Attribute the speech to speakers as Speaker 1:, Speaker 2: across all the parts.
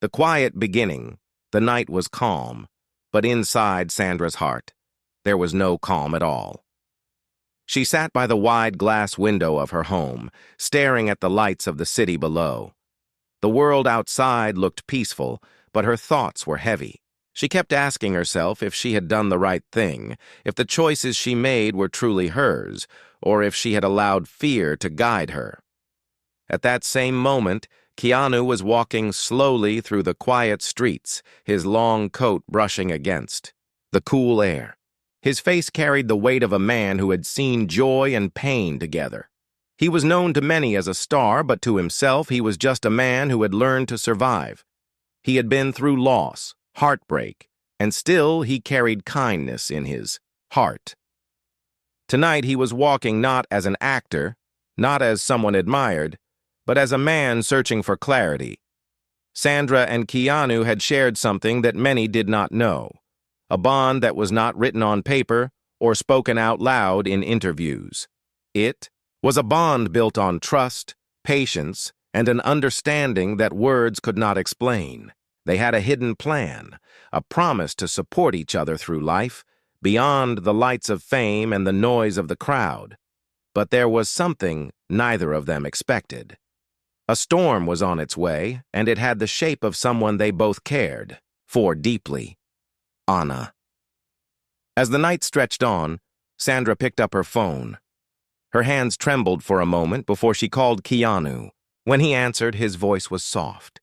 Speaker 1: The quiet beginning, the night was calm, but inside Sandra's heart, there was no calm at all. She sat by the wide glass window of her home, staring at the lights of the city below. The world outside looked peaceful, but her thoughts were heavy. She kept asking herself if she had done the right thing, if the choices she made were truly hers, or if she had allowed fear to guide her. At that same moment, Keanu was walking slowly through the quiet streets, his long coat brushing against the cool air. His face carried the weight of a man who had seen joy and pain together. He was known to many as a star, but to himself he was just a man who had learned to survive. He had been through loss, heartbreak, and still he carried kindness in his heart. Tonight he was walking not as an actor, not as someone admired, but as a man searching for clarity. Sandra and Keanu had shared something that many did not know, a bond that was not written on paper or spoken out loud in interviews. It was a bond built on trust, patience, and an understanding that words could not explain. They had a hidden plan, a promise to support each other through life, beyond the lights of fame and the noise of the crowd. But there was something neither of them expected. A storm was on its way, and it had the shape of someone they both cared for deeply. Anna. As the night stretched on, Sandra picked up her phone. Her hands trembled for a moment before she called Keanu. When he answered, his voice was soft,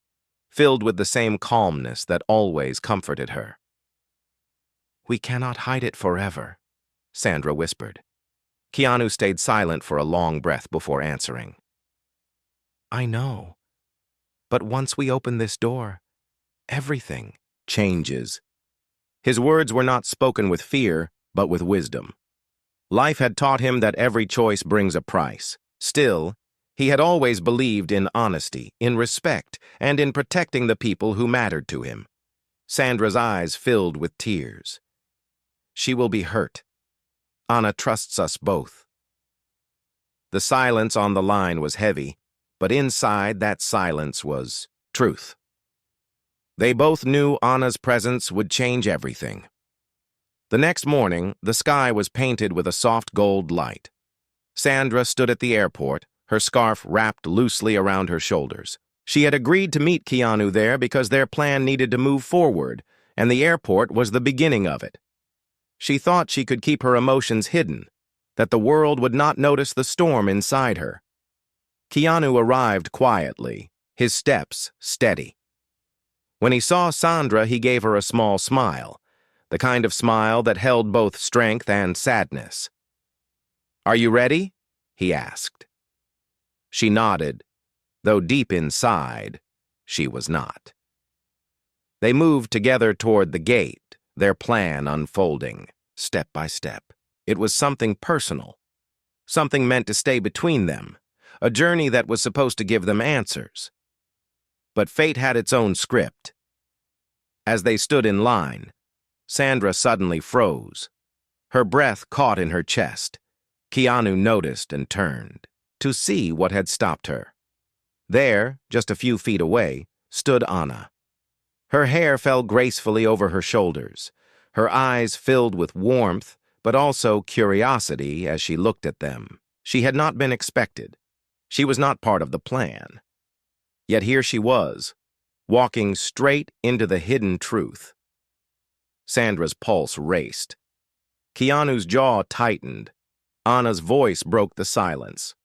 Speaker 1: filled with the same calmness that always comforted her. "We cannot hide it forever," Sandra whispered. Keanu stayed silent for a long breath before answering. "I know. But once we open this door, everything changes." His words were not spoken with fear, but with wisdom. Life had taught him that every choice brings a price. Still, he had always believed in honesty, in respect, and in protecting the people who mattered to him. Sandra's eyes filled with tears. "She will be hurt. Anna trusts us both." The silence on the line was heavy, but inside that silence was truth. They both knew Anna's presence would change everything. The next morning, the sky was painted with a soft gold light. Sandra stood at the airport, her scarf wrapped loosely around her shoulders. She had agreed to meet Keanu there because their plan needed to move forward, and the airport was the beginning of it. She thought she could keep her emotions hidden, that the world would not notice the storm inside her. Keanu arrived quietly, his steps steady. When he saw Sandra, he gave her a small smile, the kind of smile that held both strength and sadness. "Are you ready?" he asked. She nodded, though deep inside, she was not. They moved together toward the gate, their plan unfolding, step by step. It was something personal, something meant to stay between them, a journey that was supposed to give them answers. But fate had its own script. As they stood in line, Sandra suddenly froze. Her breath caught in her chest. Keanu noticed and turned to see what had stopped her. There, just a few feet away, stood Anna. Her hair fell gracefully over her shoulders, her eyes filled with warmth, but also curiosity as she looked at them. She had not been expected. She was not part of the plan. Yet here she was, walking straight into the hidden truth. Sandra's pulse raced. Keanu's jaw tightened. Anna's voice broke the silence.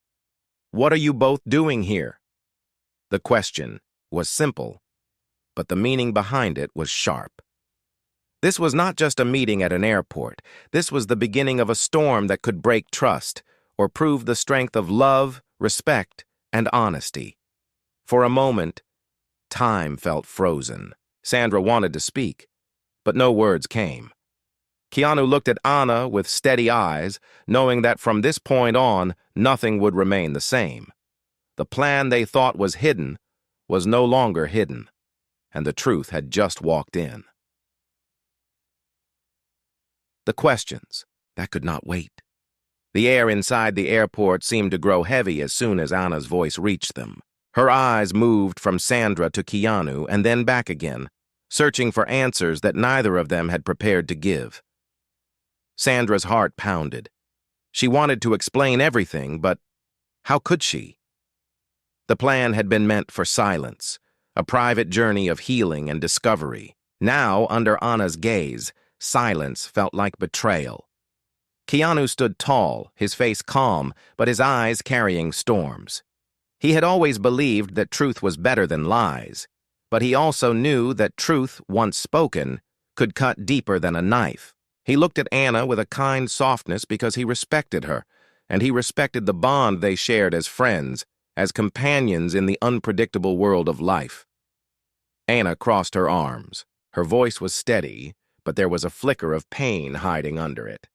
Speaker 1: "What are you both doing here?" The question was simple, but the meaning behind it was sharp. This was not just a meeting at an airport. This was the beginning of a storm that could break trust or prove the strength of love, respect, and honesty. For a moment, time felt frozen. Sandra wanted to speak, but no words came. Keanu looked at Anna with steady eyes, knowing that from this point on, nothing would remain the same. The plan they thought was hidden was no longer hidden, and the truth had just walked in. The questions that could not wait. The air inside the airport seemed to grow heavy as soon as Anna's voice reached them. Her eyes moved from Sandra to Keanu and then back again, searching for answers that neither of them had prepared to give. Sandra's heart pounded. She wanted to explain everything, but how could she? The plan had been meant for silence, a private journey of healing and discovery. Now, under Anna's gaze, silence felt like betrayal. Keanu stood tall, his face calm, but his eyes carrying storms. He had always believed that truth was better than lies, but he also knew that truth, once spoken, could cut deeper than a knife. He looked at Anna with a kind softness because he respected her, and he respected the bond they shared as friends, as companions in the unpredictable world of life. Anna crossed her arms. Her voice was steady, but there was a flicker of pain hiding under it.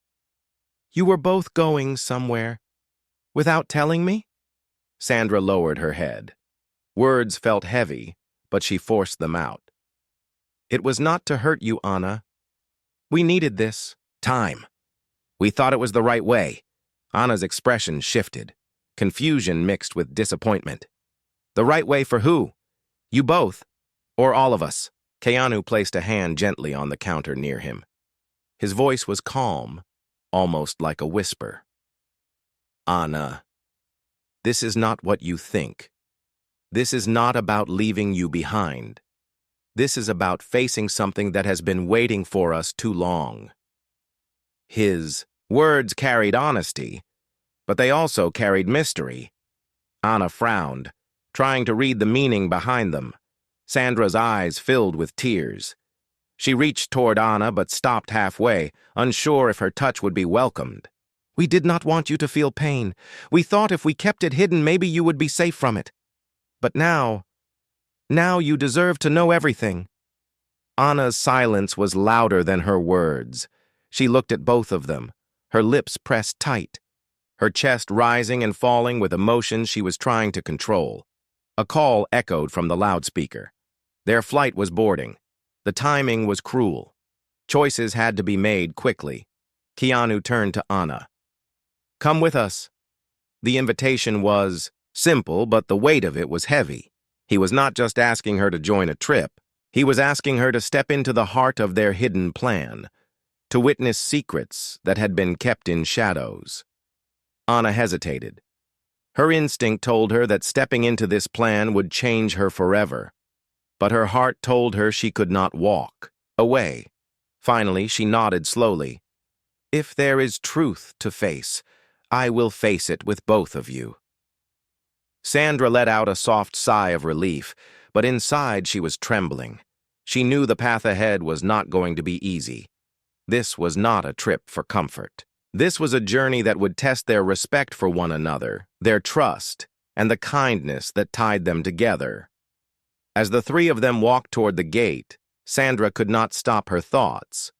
Speaker 1: "You were both going somewhere. Without telling me?" Sandra lowered her head. Words felt heavy, but she forced them out. "It was not to hurt you, Anna. We needed this time. We thought it was the right way." Anna's expression shifted, confusion mixed with disappointment. "The right way for who? You both, or all of us?" Keanu placed a hand gently on the counter near him. His voice was calm, almost like a whisper. "Anna, this is not what you think. This is not about leaving you behind. This is about facing something that has been waiting for us too long." His words carried honesty, but they also carried mystery. Anna frowned, trying to read the meaning behind them. Sandra's eyes filled with tears. She reached toward Anna but stopped halfway, unsure if her touch would be welcomed. "We did not want you to feel pain. We thought if we kept it hidden, maybe you would be safe from it. But now you deserve to know everything." Anna's silence was louder than her words. She looked at both of them, her lips pressed tight, her chest rising and falling with emotions she was trying to control. A call echoed from the loudspeaker. Their flight was boarding. The timing was cruel. Choices had to be made quickly. Keanu turned to Anna. "Come with us." The invitation was simple, but the weight of it was heavy. He was not just asking her to join a trip. He was asking her to step into the heart of their hidden plan, to witness secrets that had been kept in shadows. Anna hesitated. Her instinct told her that stepping into this plan would change her forever. But her heart told her she could not walk away. Finally, she nodded slowly. "If there is truth to face, I will face it with both of you." Sandra let out a soft sigh of relief, but inside she was trembling. She knew the path ahead was not going to be easy. This was not a trip for comfort. This was a journey that would test their respect for one another, their trust, and the kindness that tied them together. As the three of them walked toward the gate, Sandra could not stop her thoughts.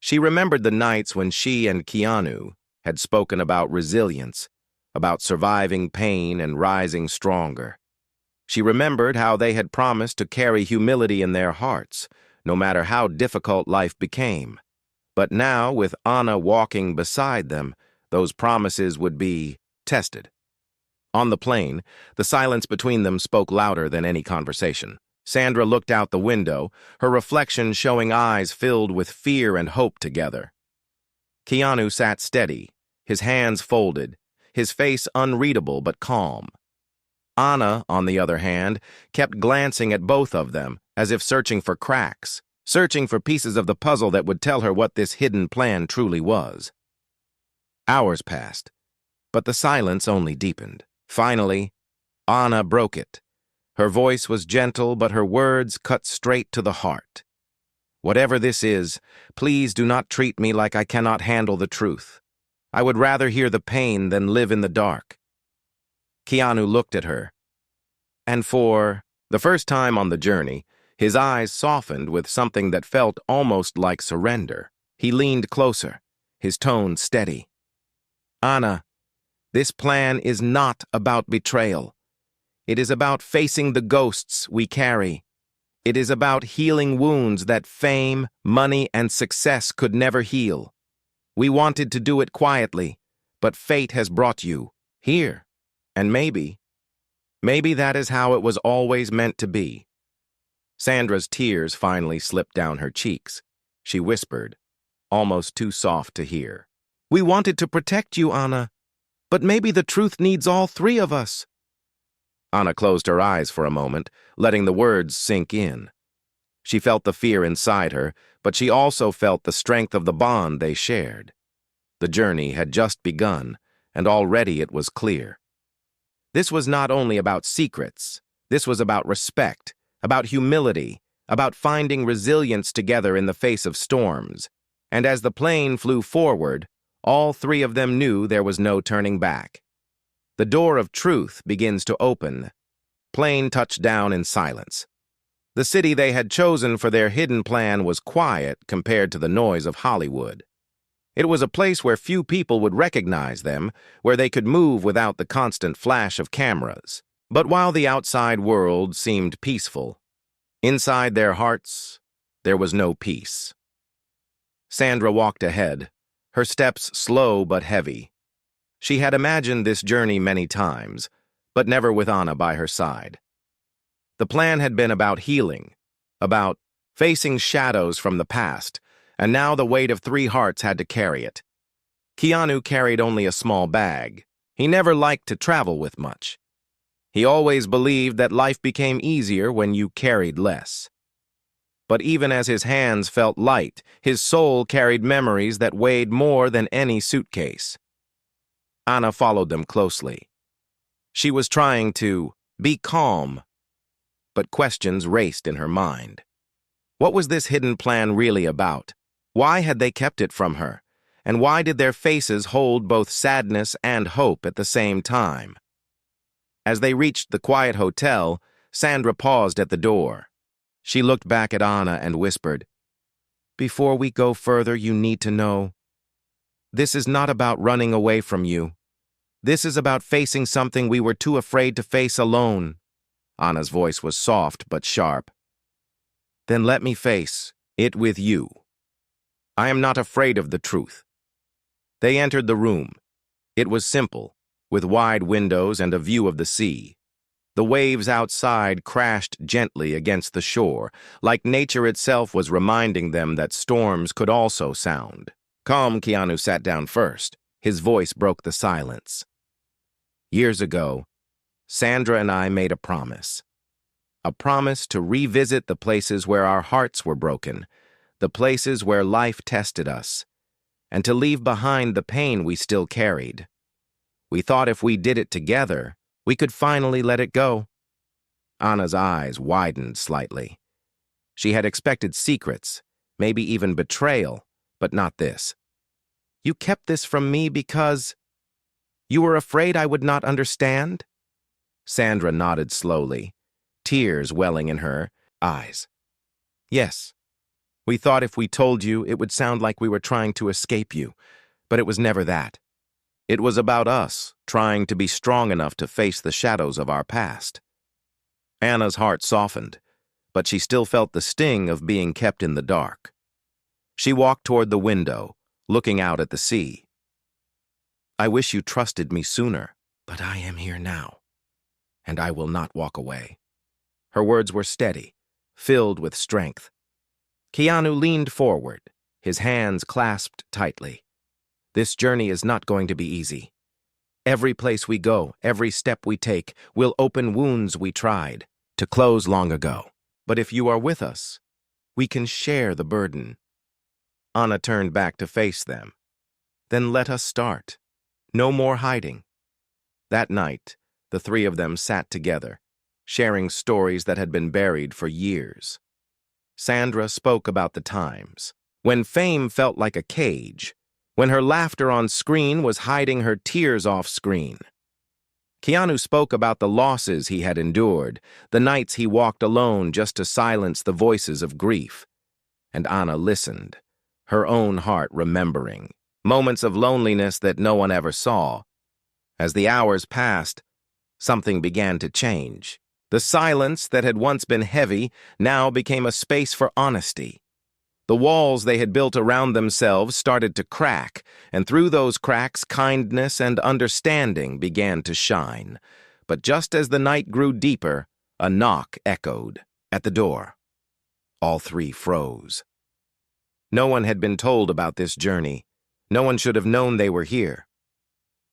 Speaker 1: She remembered the nights when she and Keanu had spoken about resilience, about surviving pain and rising stronger. She remembered how they had promised to carry humility in their hearts, no matter how difficult life became. But now, with Anna walking beside them, those promises would be tested. On the plane, the silence between them spoke louder than any conversation. Sandra looked out the window, her reflection showing eyes filled with fear and hope together. Keanu sat steady, his hands folded, his face unreadable but calm. Anna, on the other hand, kept glancing at both of them, as if searching for cracks, searching for pieces of the puzzle that would tell her what this hidden plan truly was. Hours passed, but the silence only deepened. Finally, Anna broke it. Her voice was gentle, but her words cut straight to the heart. "Whatever this is, please do not treat me like I cannot handle the truth. I would rather hear the pain than live in the dark." Keanu looked at her, and for the first time on the journey, his eyes softened with something that felt almost like surrender. He leaned closer, his tone steady. "Anna, this plan is not about betrayal. It is about facing the ghosts we carry. It is about healing wounds that fame, money, and success could never heal. We wanted to do it quietly, but fate has brought you here, and maybe Maybe that is how it was always meant to be. Sandra's tears finally slipped down her cheeks. She whispered, almost too soft to hear. We wanted to protect you, Anna, but maybe the truth needs all three of us. Anna closed her eyes for a moment, letting the words sink in. She felt the fear inside her, but she also felt the strength of the bond they shared. The journey had just begun, and already it was clear. This was not only about secrets. This was about respect, about humility, about finding resilience together in the face of storms. And as the plane flew forward, all three of them knew there was no turning back. The door of truth begins to open. Plane touched down in silence. The city they had chosen for their hidden plan was quiet compared to the noise of Hollywood. It was a place where few people would recognize them, where they could move without the constant flash of cameras. But while the outside world seemed peaceful, inside their hearts, there was no peace. Sandra walked ahead, her steps slow but heavy. She had imagined this journey many times, but never with Anna by her side. The plan had been about healing, about facing shadows from the past, and now the weight of three hearts had to carry it. Keanu carried only a small bag. He never liked to travel with much. He always believed that life became easier when you carried less. But even as his hands felt light, his soul carried memories that weighed more than any suitcase. Anna followed them closely. She was trying to be calm, but questions raced in her mind. What was this hidden plan really about? Why had they kept it from her? And why did their faces hold both sadness and hope at the same time? As they reached the quiet hotel, Sandra paused at the door. She looked back at Anna and whispered, "Before we go further, you need to know. This is not about running away from you. This is about facing something we were too afraid to face alone." Anna's voice was soft but sharp. "Then let me face it with you. I am not afraid of the truth." They entered the room. It was simple, with wide windows and a view of the sea. The waves outside crashed gently against the shore, like nature itself was reminding them that storms could also sound. Calm, Keanu sat down first. His voice broke the silence. "Years ago, Sandra and I made a promise. A promise to revisit the places where our hearts were broken, the places where life tested us, and to leave behind the pain we still carried. We thought if we did it together, we could finally let it go." Anna's eyes widened slightly. She had expected secrets, maybe even betrayal, but not this. "You kept this from me because you were afraid I would not understand?" Sandra nodded slowly, tears welling in her eyes. "Yes. We thought if we told you, it would sound like we were trying to escape you, but it was never that. It was about us, trying to be strong enough to face the shadows of our past." Anna's heart softened, but she still felt the sting of being kept in the dark. She walked toward the window, looking out at the sea. "I wish you trusted me sooner, but I am here now, and I will not walk away." Her words were steady, filled with strength. Keanu leaned forward, his hands clasped tightly. "This journey is not going to be easy. Every place we go, every step we take, will open wounds we tried to close long ago. But if you are with us, we can share the burden." Anna turned back to face them. "Then let us start. No more hiding." That night, the three of them sat together, sharing stories that had been buried for years. Sandra spoke about the times when fame felt like a cage, when her laughter on screen was hiding her tears off screen. Keanu spoke about the losses he had endured, the nights he walked alone just to silence the voices of grief. And Anna listened, her own heart remembering moments of loneliness that no one ever saw. As the hours passed, something began to change. The silence that had once been heavy now became a space for honesty. The walls they had built around themselves started to crack, and through those cracks, kindness and understanding began to shine. But just as the night grew deeper, a knock echoed at the door. All three froze. No one had been told about this journey. No one should have known they were here.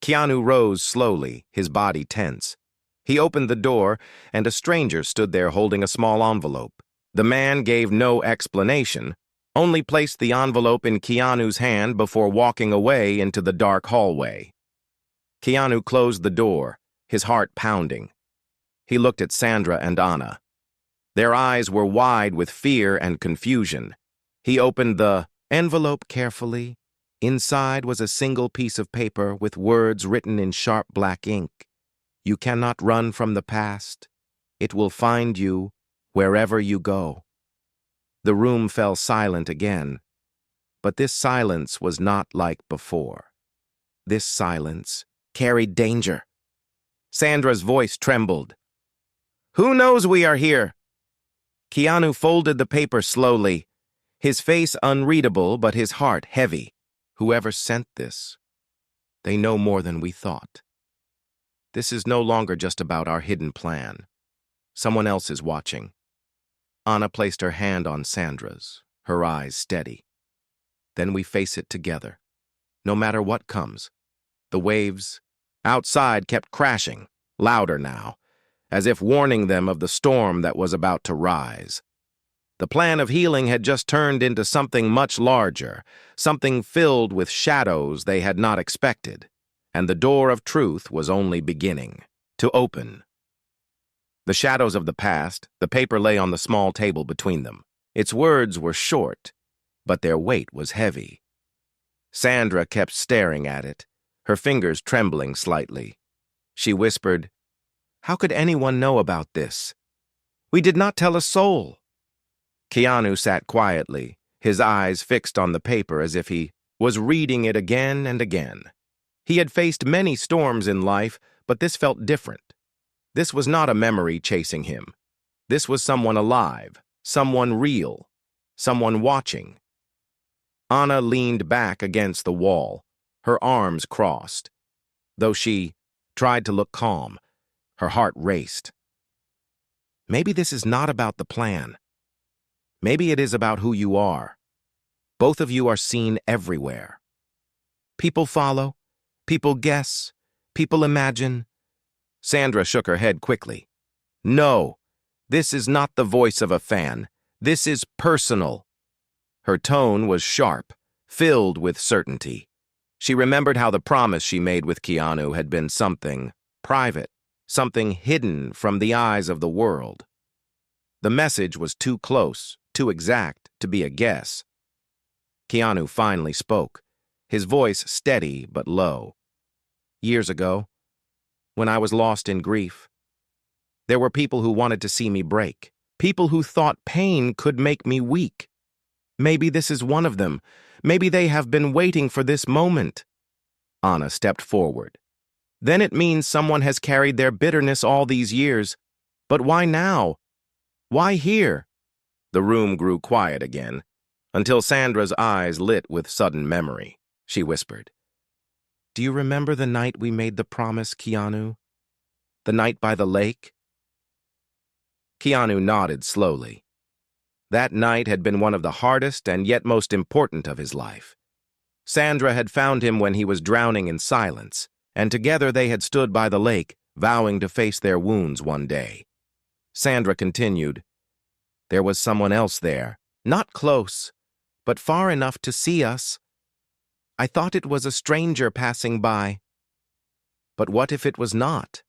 Speaker 1: Keanu rose slowly, his body tense. He opened the door, and a stranger stood there holding a small envelope. The man gave no explanation, only placed the envelope in Keanu's hand before walking away into the dark hallway. Keanu closed the door, his heart pounding. He looked at Sandra and Anna. Their eyes were wide with fear and confusion. He opened the envelope carefully. Inside was a single piece of paper with words written in sharp black ink. "You cannot run from the past. It will find you wherever you go." The room fell silent again, but this silence was not like before. This silence carried danger. Sandra's voice trembled. "Who knows we are here?" Keanu folded the paper slowly, his face unreadable but his heart heavy. Whoever sent this, they know more than we thought. This is no longer just about our hidden plan. Someone else is watching. Anna placed her hand on Sandra's, her eyes steady. Then we face it together. No matter what comes. The waves outside kept crashing, louder now, as if warning them of the storm that was about to rise. The plan of healing had just turned into something much larger, something filled with shadows they had not expected, and the door of truth was only beginning to open. The shadows of the past, the paper lay on the small table between them. Its words were short, but their weight was heavy. Sandra kept staring at it, her fingers trembling slightly. She whispered, "How could anyone know about this? We did not tell a soul." Keanu sat quietly, his eyes fixed on the paper as if he was reading it again and again. He had faced many storms in life, but this felt different. This was not a memory chasing him. This was someone alive, someone real, someone watching. Anna leaned back against the wall, her arms crossed. Though she tried to look calm, her heart raced. Maybe this is not about the plan. Maybe it is about who you are. Both of you are seen everywhere. People follow, people guess, people imagine. Sandra shook her head quickly. "No, this is not the voice of a fan. This is personal." Her tone was sharp, filled with certainty. She remembered how the promise she made with Keanu had been something private, something hidden from the eyes of the world. The message was too close, too exact to be a guess. Keanu finally spoke, his voice steady but low. "Years ago, when I was lost in grief, there were people who wanted to see me break, people who thought pain could make me weak. Maybe this is one of them. Maybe they have been waiting for this moment." Anna stepped forward. "Then it means someone has carried their bitterness all these years. But why now? Why here?" The room grew quiet again, until Sandra's eyes lit with sudden memory. She whispered, "Do you remember the night we made the promise, Keanu? The night by the lake?" Keanu nodded slowly. That night had been one of the hardest and yet most important of his life. Sandra had found him when he was drowning in silence, and together they had stood by the lake, vowing to face their wounds one day. Sandra continued, "There was someone else there, not close, but far enough to see us. I thought it was a stranger passing by. But what if it was not?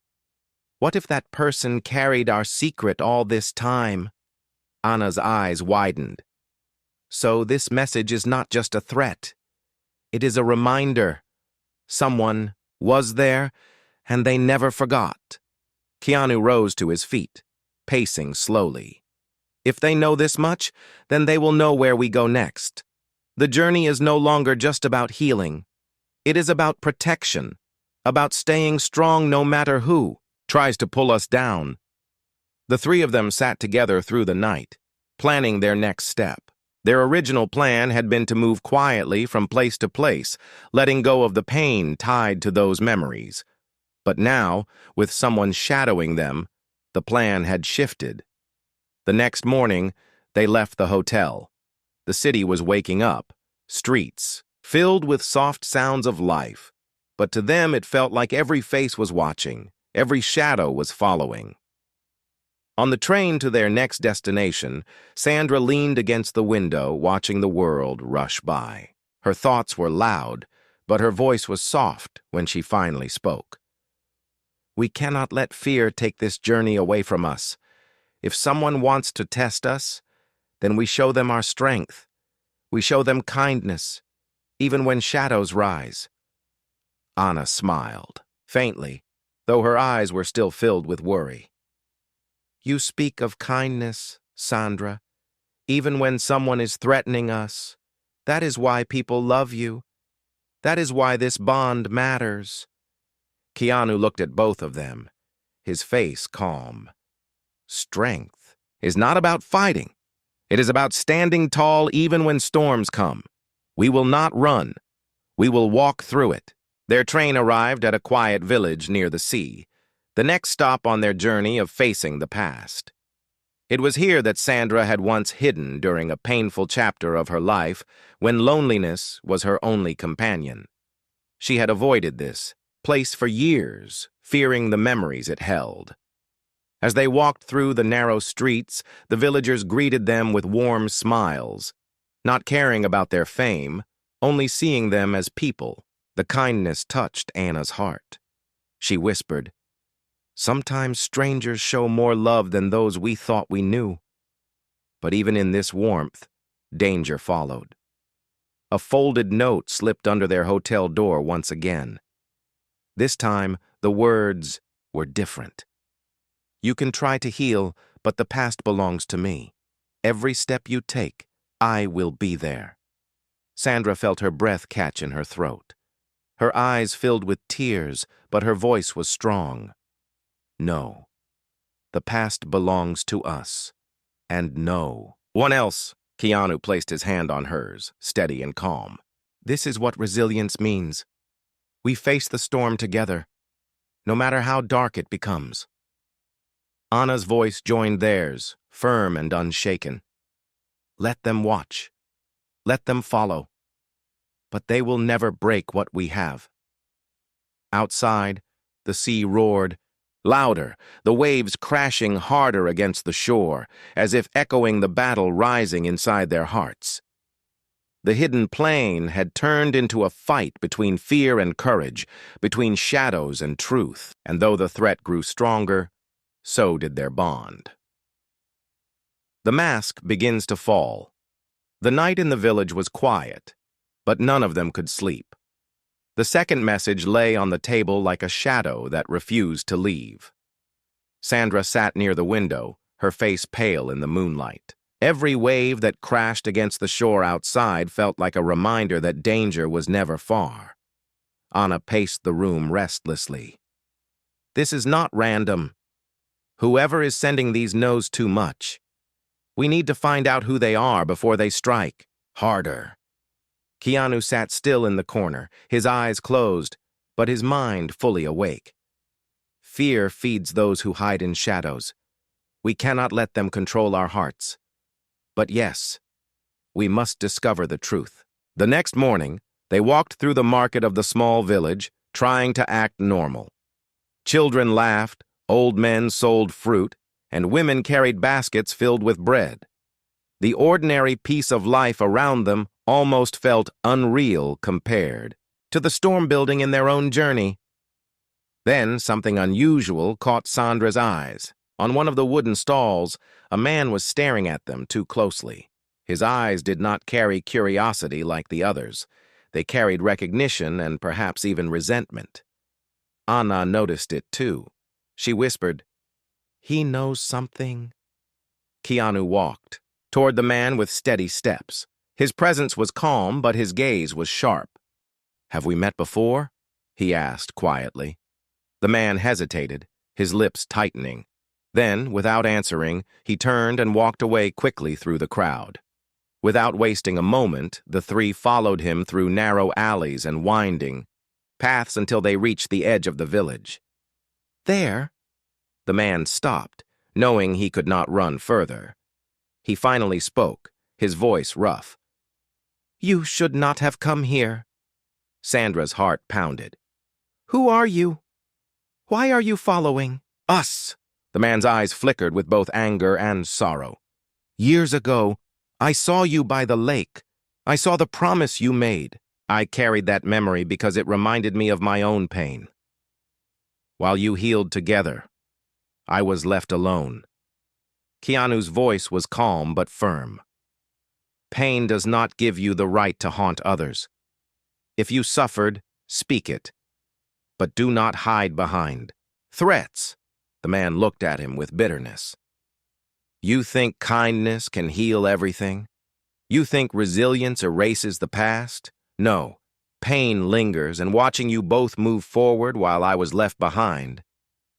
Speaker 1: What if that person carried our secret all this time?" Anna's eyes widened. "So this message is not just a threat. It is a reminder. Someone was there, and they never forgot." Keanu rose to his feet, pacing slowly. "If they know this much, then they will know where we go next. The journey is no longer just about healing. It is about protection, about staying strong no matter who tries to pull us down." The three of them sat together through the night, planning their next step. Their original plan had been to move quietly from place to place, letting go of the pain tied to those memories. But now, with someone shadowing them, the plan had shifted. The next morning, they left the hotel. The city was waking up, streets filled with soft sounds of life. But to them it felt like every face was watching, every shadow was following. On the train to their next destination, Sandra leaned against the window, watching the world rush by. Her thoughts were loud, but her voice was soft when she finally spoke. We cannot let fear take this journey away from us. If someone wants to test us, then we show them our strength. We show them kindness, even when shadows rise. Anna smiled, faintly, though her eyes were still filled with worry. You speak of kindness, Sandra, even when someone is threatening us. That is why people love you. That is why this bond matters. Keanu looked at both of them, his face calm. Strength is not about fighting. It is about standing tall even when storms come. We will not run. We will walk through it. Their train arrived at a quiet village near the sea, the next stop on their journey of facing the past. It was here that Sandra had once hidden during a painful chapter of her life when loneliness was her only companion. She had avoided this place for years, fearing the memories it held. As they walked through the narrow streets, the villagers greeted them with warm smiles, not caring about their fame, only seeing them as people. The kindness touched Anna's heart. She whispered, "Sometimes strangers show more love than those we thought we knew." But even in this warmth, danger followed. A folded note slipped under their hotel door once again. This time, the words were different. You can try to heal, but the past belongs to me. Every step you take, I will be there. Sandra felt her breath catch in her throat. Her eyes filled with tears, but her voice was strong. No. The past belongs to us. And no. One else. Keanu placed his hand on hers, steady and calm. This is what resilience means. We face the storm together, no matter how dark it becomes. Anna's voice joined theirs, firm and unshaken. Let them watch. Let them follow. But they will never break what we have. Outside, the sea roared, louder, the waves crashing harder against the shore, as if echoing the battle rising inside their hearts. The hidden plain had turned into a fight between fear and courage, between shadows and truth, and though the threat grew stronger, so did their bond. The mask begins to fall. The night in the village was quiet, but none of them could sleep. The second message lay on the table like a shadow that refused to leave. Sandra sat near the window, her face pale in the moonlight. Every wave that crashed against the shore outside felt like a reminder that danger was never far. Anna paced the room restlessly. This is not random. Whoever is sending these knows too much. We need to find out who they are before they strike. Harder. Keanu sat still in the corner, his eyes closed, but his mind fully awake. Fear feeds those who hide in shadows. We cannot let them control our hearts. But yes, we must discover the truth. The next morning, they walked through the market of the small village, trying to act normal. Children laughed, old men sold fruit, and women carried baskets filled with bread. The ordinary piece of life around them almost felt unreal compared to the storm building in their own journey. Then something unusual caught Sandra's eyes. On one of the wooden stalls, a man was staring at them too closely. His eyes did not carry curiosity like the others. They carried recognition and perhaps even resentment. Anna noticed it too. She whispered, "He knows something." Keanu walked toward the man with steady steps. His presence was calm, but his gaze was sharp. "Have we met before?" he asked quietly. The man hesitated, his lips tightening. Then, without answering, he turned and walked away quickly through the crowd. Without wasting a moment, the three followed him through narrow alleys and winding paths until they reached the edge of the village. there?" The man stopped, knowing he could not run further. He finally spoke, his voice rough. "You should not have come here." Sandra's heart pounded. "Who are you? Why are you following us?" The man's eyes flickered with both anger and sorrow. "Years ago, I saw you by the lake. I saw the promise you made. I carried that memory because it reminded me of my own pain. While you healed together, I was left alone." Keanu's voice was calm but firm. "Pain does not give you the right to haunt others. If you suffered, speak it. But do not hide behind threats." The man looked at him with bitterness. "You think kindness can heal everything? You think resilience erases the past? No, pain lingers, and watching you both move forward while I was left behind,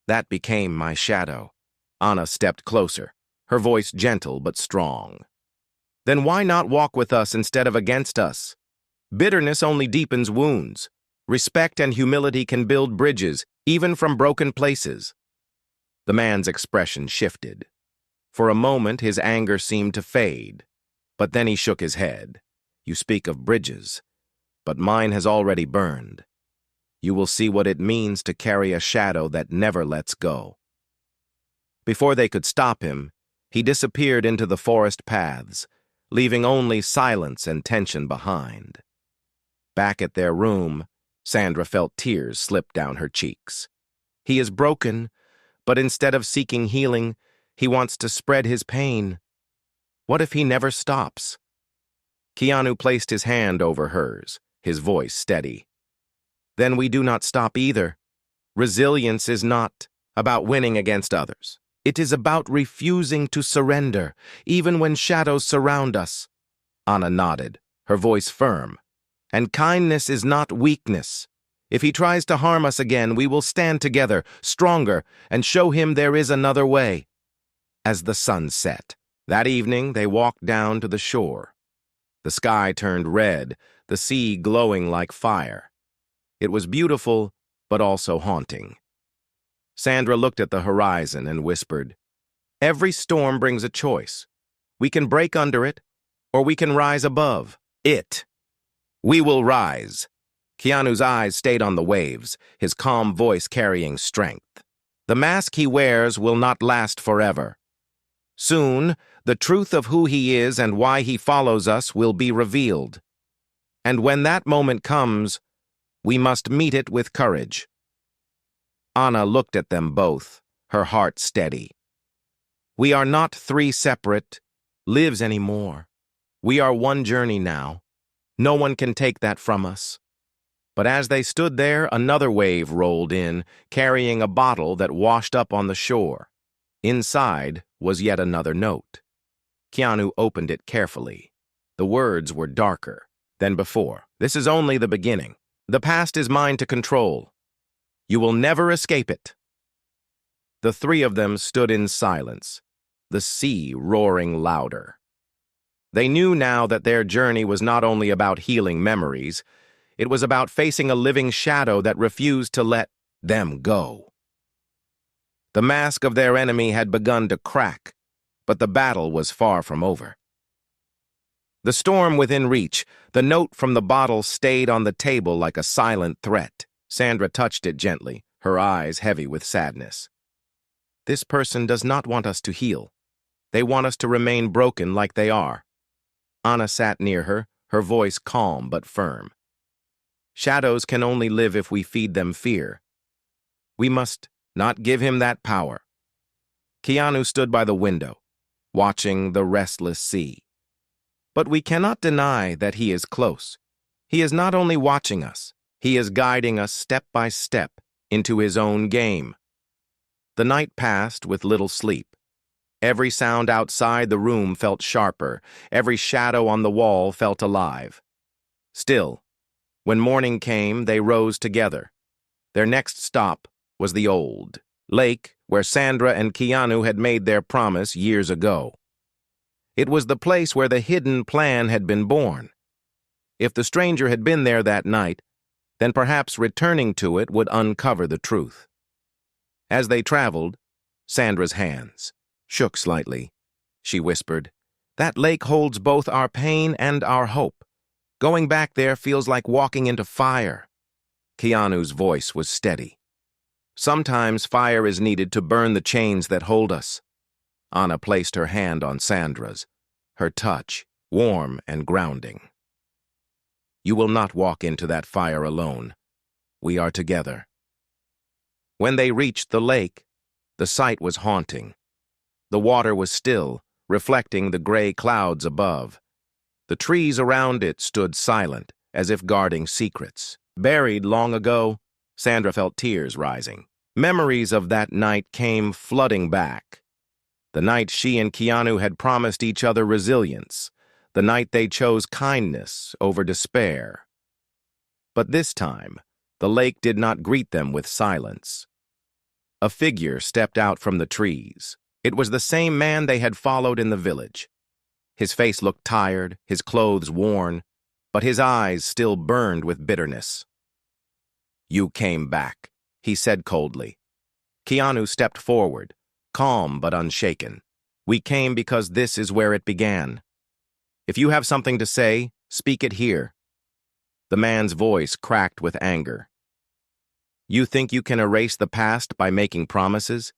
Speaker 1: that became my shadow." Anna stepped closer, her voice gentle but strong. "Then why not walk with us instead of against us? Bitterness only deepens wounds. Respect and humility can build bridges, even from broken places." The man's expression shifted. For a moment, his anger seemed to fade, but then he shook his head. "You speak of bridges, but mine has already burned. You will see what it means to carry a shadow that never lets go." Before they could stop him, he disappeared into the forest paths, leaving only silence and tension behind. Back at their room, Sandra felt tears slip down her cheeks. He is broken, but instead of seeking healing, he wants to spread his pain. What if he never stops? Keanu placed his hand over hers, his voice steady. "Then we do not stop either. Resilience is not about winning against others. It is about refusing to surrender, even when shadows surround us." Anna nodded, her voice firm. "And kindness is not weakness. If he tries to harm us again, we will stand together, stronger, and show him there is another way." As the sun set, that evening they walked down to the shore. The sky turned red, the sea glowing like fire. It was beautiful, but also haunting. Sandra looked at the horizon and whispered, "Every storm brings a choice. We can break under it, or we can rise above it. We will rise." Keanu's eyes stayed on the waves, his calm voice carrying strength. "The mask he wears will not last forever. Soon, the truth of who he is and why he follows us will be revealed. And when that moment comes, we must meet it with courage." Anna looked at them both, her heart steady. "We are not three separate lives anymore. We are one journey now. No one can take that from us." But as they stood there, another wave rolled in, carrying a bottle that washed up on the shore. Inside was yet another note. Keanu opened it carefully. The words were darker than before. "This is only the beginning. The past is mine to control. You will never escape it." The three of them stood in silence, the sea roaring louder. They knew now that their journey was not only about healing memories, it was about facing a living shadow that refused to let them go. The mask of their enemy had begun to crack, but the battle was far from over. The storm within reach, the note from the bottle stayed on the table like a silent threat. Sandra touched it gently, her eyes heavy with sadness. "This person does not want us to heal. They want us to remain broken like they are." Anna sat near her, her voice calm but firm. "Shadows can only live if we feed them fear. We must not give him that power." Keanu stood by the window, watching the restless sea. "But we cannot deny that he is close. He is not only watching us, he is guiding us step by step into his own game." The night passed with little sleep. Every sound outside the room felt sharper, every shadow on the wall felt alive. Still, when morning came, they rose together. Their next stop was the old lake where Sandra and Keanu had made their promise years ago. It was the place where the hidden plan had been born. If the stranger had been there that night, then perhaps returning to it would uncover the truth. As they traveled, Sandra's hands shook slightly. She whispered, "That lake holds both our pain and our hope. Going back there feels like walking into fire." Keanu's voice was steady. "Sometimes fire is needed to burn the chains that hold us." Anna placed her hand on Sandra's, her touch warm and grounding. "You will not walk into that fire alone. We are together." When they reached the lake, the sight was haunting. The water was still, reflecting the gray clouds above. The trees around it stood silent, as if guarding secrets. Buried long ago, Sandra felt tears rising. Memories of that night came flooding back. The night she and Keanu had promised each other resilience. The night they chose kindness over despair. But this time, the lake did not greet them with silence. A figure stepped out from the trees. It was the same man they had followed in the village. His face looked tired, his clothes worn, but his eyes still burned with bitterness. "You came back," he said coldly. Keanu stepped forward, calm but unshaken. "We came because this is where it began. If you have something to say, speak it here." The man's voice cracked with anger. "You think you can erase the past by making promises?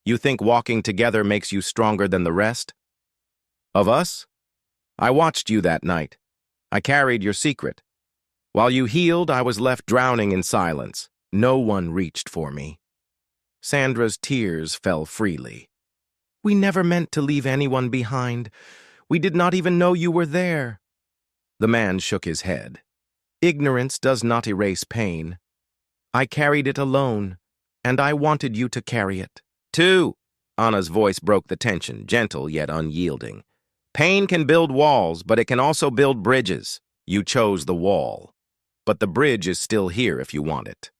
Speaker 1: You think walking together makes you stronger than the rest? Of us? I watched you that night. I carried your secret. While you healed, I was left drowning in silence. No one reached for me." Sandra's tears fell freely. "We never meant to leave anyone behind. We did not even know you were there." The man shook his head. "Ignorance does not erase pain. I carried it alone, and I wanted you to carry it." "Too." Anna's voice broke the tension, gentle yet unyielding. "Pain can build walls, but it can also build bridges. You chose the wall, but the bridge is still here if you want it."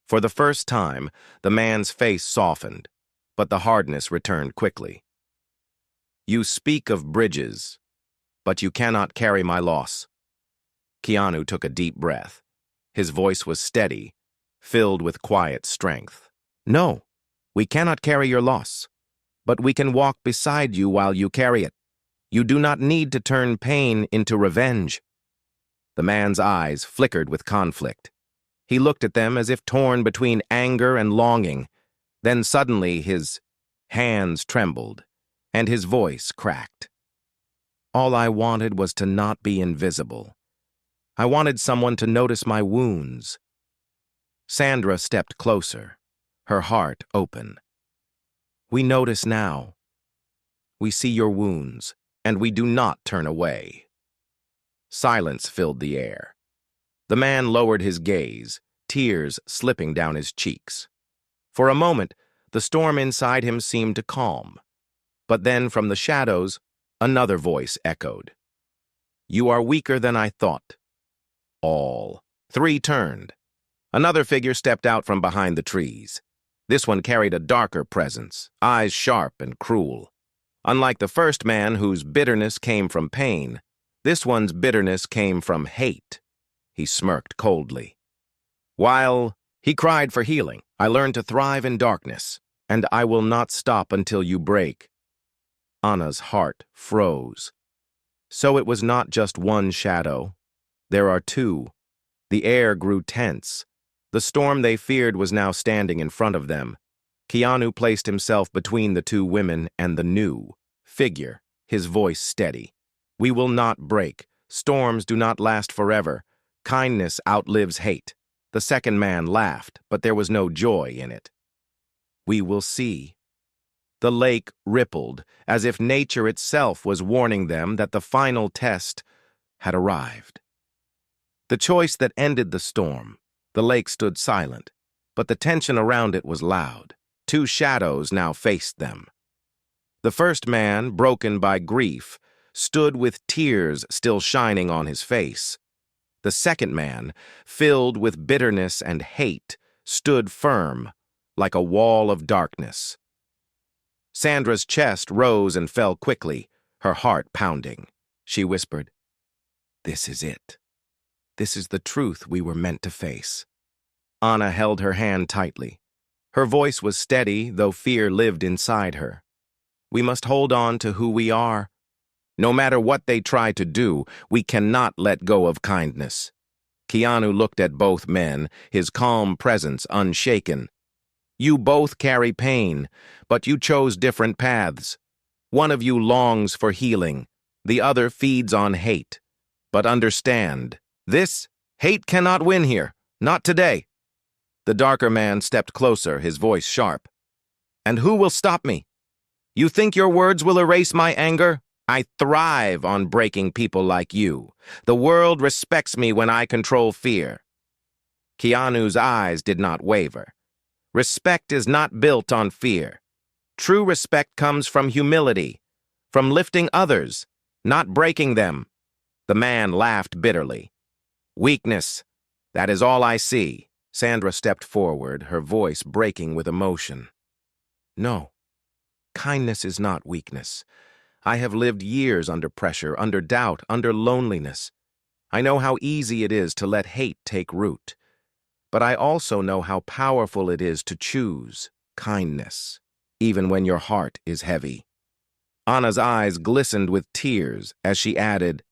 Speaker 1: For the first time, the man's face softened, but the hardness returned quickly. "You speak of bridges, but you cannot carry my loss." Keanu took a deep breath. His voice was steady, filled with quiet strength. "No, we cannot carry your loss, but we can walk beside you while you carry it. You do not need to turn pain into revenge." The man's eyes flickered with conflict. He looked at them as if torn between anger and longing. Then suddenly his hands trembled, and his voice cracked. "All I wanted was to not be invisible. I wanted someone to notice my wounds." Sandra stepped closer, her heart open. "We notice now. We see your wounds, and we do not turn away." Silence filled the air. The man lowered his gaze, tears slipping down his cheeks. For a moment, the storm inside him seemed to calm. But then, from the shadows, another voice echoed. "You are weaker than I thought." All three turned. Another figure stepped out from behind the trees. This one carried a darker presence, eyes sharp and cruel. Unlike the first man whose bitterness came from pain, this one's bitterness came from hate. He smirked coldly. "While he cried for healing, I learned to thrive in darkness, and I will not stop until you break." Anna's heart froze. So it was not just one shadow. There are two. The air grew tense. The storm they feared was now standing in front of them. Keanu placed himself between the two women and the new figure, his voice steady. "We will not break. Storms do not last forever. Kindness outlives hate." The second man laughed, but there was no joy in it. "We will see." The lake rippled, as if nature itself was warning them that the final test had arrived. The choice that ended the storm. The lake stood silent, but the tension around it was loud. Two shadows now faced them. The first man, broken by grief, stood with tears still shining on his face. The second man, filled with bitterness and hate, stood firm, like a wall of darkness. Sandra's chest rose and fell quickly, her heart pounding. She whispered, "This is it. This is the truth we were meant to face." Anna held her hand tightly. Her voice was steady, though fear lived inside her. We must hold on to who we are. No matter what they try to do, we cannot let go of kindness. Keanu looked at both men, his calm presence unshaken. You both carry pain, but you chose different paths. One of you longs for healing, the other feeds on hate. But understand, this hate cannot win here, not today. The darker man stepped closer, his voice sharp. And who will stop me? You think your words will erase my anger? I thrive on breaking people like you. The world respects me when I control fear. Keanu's eyes did not waver. Respect is not built on fear. True respect comes from humility, from lifting others, not breaking them. The man laughed bitterly. Weakness, that is all I see. Sandra stepped forward, her voice breaking with emotion. No, kindness is not weakness. I have lived years under pressure, under doubt, under loneliness. I know how easy it is to let hate take root. But I also know how powerful it is to choose kindness, even when your heart is heavy. Anna's eyes glistened with tears as she added,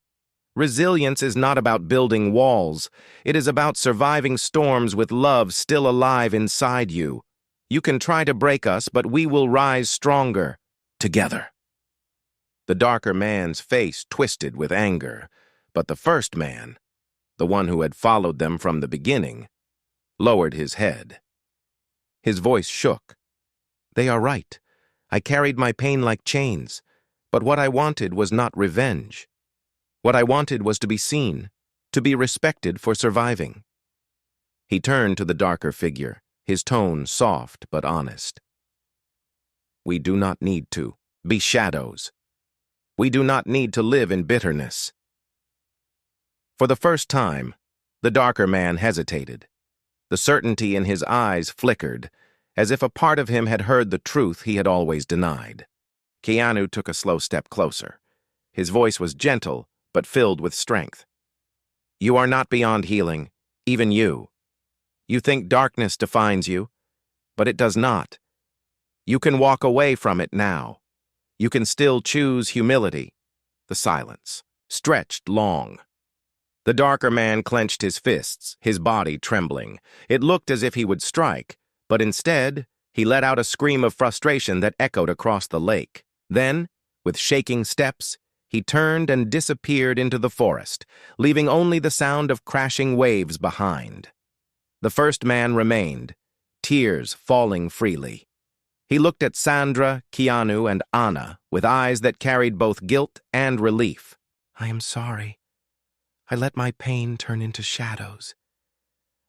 Speaker 1: Resilience is not about building walls. It is about surviving storms with love still alive inside you. You can try to break us, but we will rise stronger, together. The darker man's face twisted with anger, but the first man, the one who had followed them from the beginning, lowered his head. His voice shook. They are right. I carried my pain like chains, but what I wanted was not revenge. What I wanted was to be seen, to be respected for surviving. He turned to the darker figure, his tone soft but honest. We do not need to be shadows. We do not need to live in bitterness. For the first time, the darker man hesitated. The certainty in his eyes flickered, as if a part of him had heard the truth he had always denied. Keanu took a slow step closer. His voice was gentle, but filled with strength. You are not beyond healing, even you. You think darkness defines you, but it does not. You can walk away from it now. You can still choose humility. The silence stretched long. The darker man clenched his fists, his body trembling. It looked as if he would strike, but instead, he let out a scream of frustration that echoed across the lake. Then, with shaking steps, he turned and disappeared into the forest, leaving only the sound of crashing waves behind. The first man remained, tears falling freely. He looked at Sandra, Keanu, and Anna with eyes that carried both guilt and relief. I am sorry. I let my pain turn into shadows.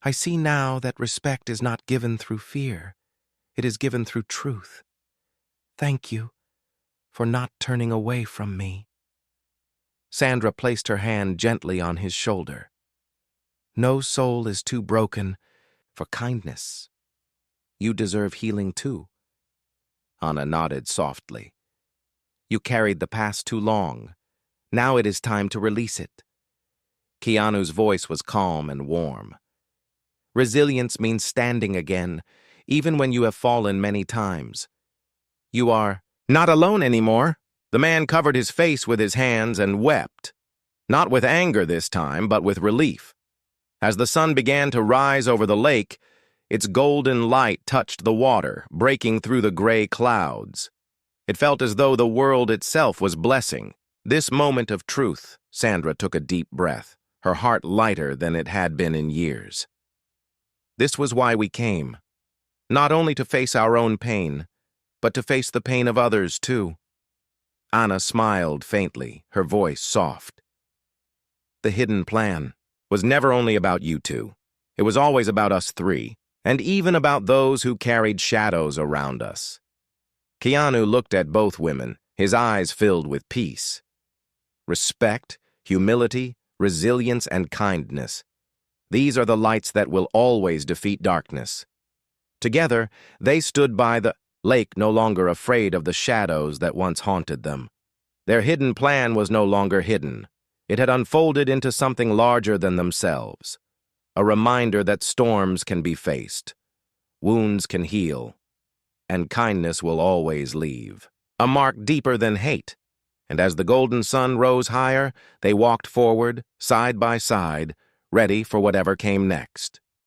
Speaker 1: I see now that respect is not given through fear. It is given through truth. Thank you for not turning away from me. Sandra placed her hand gently on his shoulder. No soul is too broken for kindness. You deserve healing too. Anna nodded softly. You carried the past too long. Now it is time to release it. Keanu's voice was calm and warm. Resilience means standing again, even when you have fallen many times. You are not alone anymore. The man covered his face with his hands and wept, not with anger this time, but with relief. As the sun began to rise over the lake, its golden light touched the water, breaking through the gray clouds. It felt as though the world itself was blessing. This moment of truth, Sandra took a deep breath, her heart lighter than it had been in years. This was why we came, not only to face our own pain, but to face the pain of others too. Anna smiled faintly, her voice soft. The hidden plan was never only about you two. It was always about us three, and even about those who carried shadows around us. Keanu looked at both women, his eyes filled with peace. Respect, humility, resilience, and kindness. These are the lights that will always defeat darkness. Together, they stood by the lake, no longer afraid of the shadows that once haunted them. Their hidden plan was no longer hidden. It had unfolded into something larger than themselves, a reminder that storms can be faced, Wounds can heal, and kindness will always leave. A mark deeper than hate. And as the golden sun rose higher, they walked forward, side by side, ready for whatever came next.